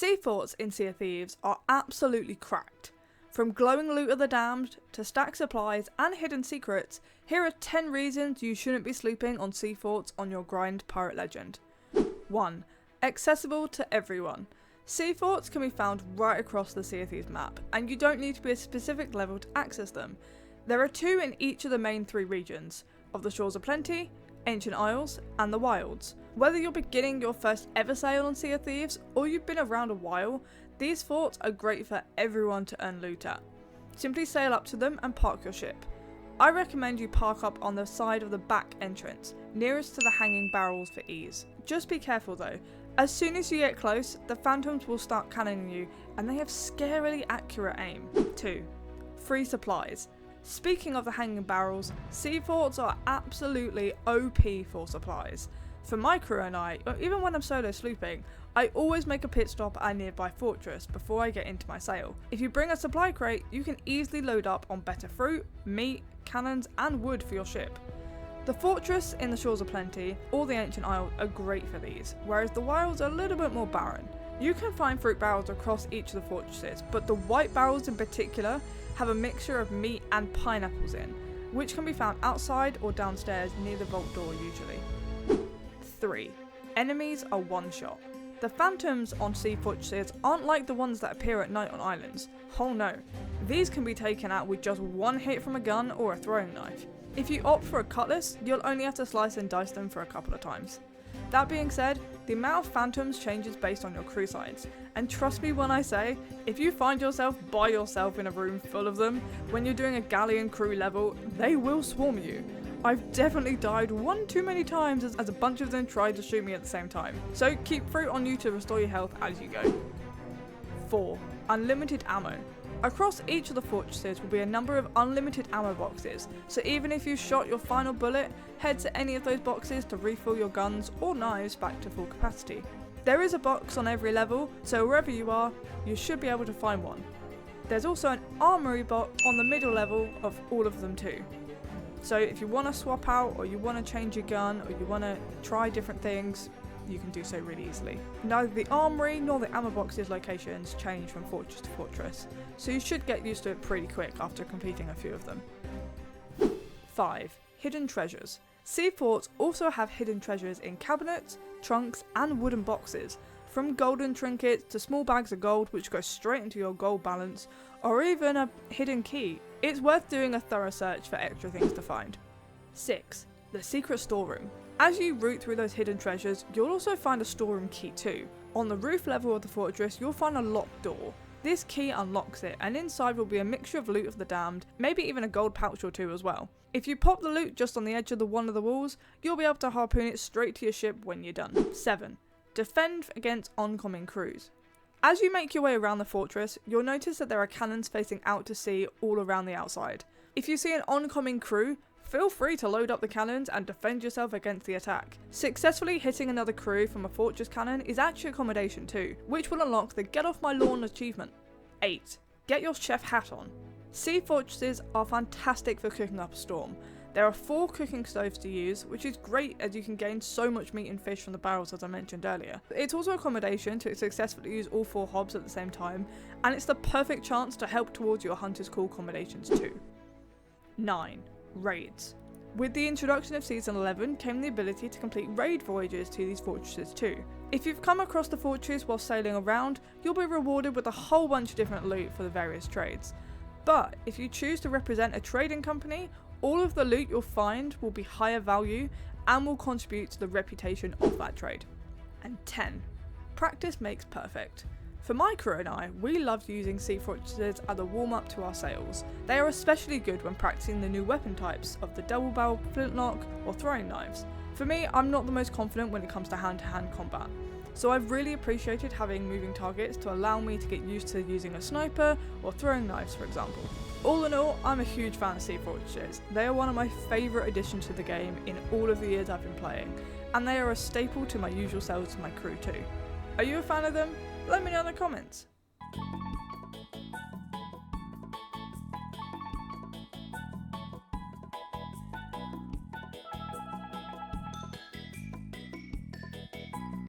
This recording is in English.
Sea forts in Sea of Thieves are absolutely cracked. From glowing loot of the damned, to stack supplies and hidden secrets, here are 10 reasons you shouldn't be sleeping on sea forts on your grind pirate legend. 1. Accessible to everyone. Sea forts can be found right across the Sea of Thieves map, and you don't need to be a specific level to access them. There are 2 in each of the main 3 regions, of the Shores of Plenty, Ancient Isles, and the Wilds. Whether you're beginning your first ever sail on Sea of Thieves, or you've been around a while, these forts are great for everyone to earn loot at. Simply sail up to them and park your ship. I recommend you park up on the side of the back entrance, nearest to the hanging barrels for ease. Just be careful though, as soon as you get close, the phantoms will start cannoning you and they have scarily accurate aim. 2. Free supplies. Speaking of the hanging barrels, sea forts are absolutely OP for supplies. For my crew and I, or even when I'm solo slooping, I always make a pit stop at a nearby fortress before I get into my sail. If you bring a supply crate, you can easily load up on better fruit, meat, cannons and wood for your ship. The fortress in the Shores of Plenty or the Ancient Isle are great for these, whereas the Wilds are a little bit more barren. You can find fruit barrels across each of the fortresses, but the white barrels in particular have a mixture of meat and pineapples in, which can be found outside or downstairs near the vault door usually. 3. Enemies are one shot. The phantoms on sea fortresses aren't like the ones that appear at night on islands. Oh no, these can be taken out with just one hit from a gun or a throwing knife. If you opt for a cutlass, you'll only have to slice and dice them for a couple of times. That being said, the amount of phantoms changes based on your crew size, and trust me when I say, if you find yourself by yourself in a room full of them, when you're doing a galleon crew level, they will swarm you. I've definitely died one too many times as a bunch of them tried to shoot me at the same time, so keep fruit on you to restore your health as you go. 4. Unlimited ammo. Across each of the fortresses will be a number of unlimited ammo boxes, so even if you shot your final bullet, head to any of those boxes to refill your guns or knives back to full capacity. There is a box on every level, so wherever you are, you should be able to find one. There's also an armory box on the middle level of all of them too. So if you want to swap out, or you want to change your gun, or you want to try different things, you can do so really easily. Neither the armory nor the ammo box's locations change from fortress to fortress, so you should get used to it pretty quick after completing a few of them. 5. Hidden treasures. Sea forts also have hidden treasures in cabinets, trunks and wooden boxes, from golden trinkets to small bags of gold which go straight into your gold balance, or even a hidden key. It's worth doing a thorough search for extra things to find. 6. The secret storeroom. As you root through those hidden treasures, you'll also find a storeroom key too. On the roof level of the fortress, you'll find a locked door. This key unlocks it, and inside will be a mixture of loot of the damned, maybe even a gold pouch or 2 as well. If you pop the loot just on the edge of one of the walls, you'll be able to harpoon it straight to your ship when you're done. 7. Defend against oncoming crews. As you make your way around the fortress, you'll notice that there are cannons facing out to sea all around the outside. If you see an oncoming crew, feel free to load up the cannons and defend yourself against the attack. Successfully hitting another crew from a fortress cannon is actually accommodation too, which will unlock the Get Off My Lawn achievement. 8. Get your chef hat on. Sea fortresses are fantastic for cooking up a storm. There are 4 cooking stoves to use, which is great as you can gain so much meat and fish from the barrels as I mentioned earlier. It's also accommodation to successfully use all 4 hobs at the same time, and it's the perfect chance to help towards your Hunter's Call accommodations too. 9. Raids. With the introduction of Season 11 came the ability to complete raid voyages to these fortresses too. If you've come across the fortress while sailing around, you'll be rewarded with a whole bunch of different loot for the various trades. But if you choose to represent a trading company, all of the loot you'll find will be higher value and will contribute to the reputation of that trade. And 10. Practice makes perfect. For my crew and I, we loved using sea fortresses as a warm-up to our sails. They are especially good when practicing the new weapon types of the double barrel flintlock or throwing knives. For me, I'm not the most confident when it comes to hand-to-hand combat, so I've really appreciated having moving targets to allow me to get used to using a sniper or throwing knives for example. All in all, I'm a huge fan of sea fortresses. They are one of my favourite additions to the game in all of the years I've been playing, and they are a staple to my usual sails with my crew too. Are you a fan of them? Let me know in the comments.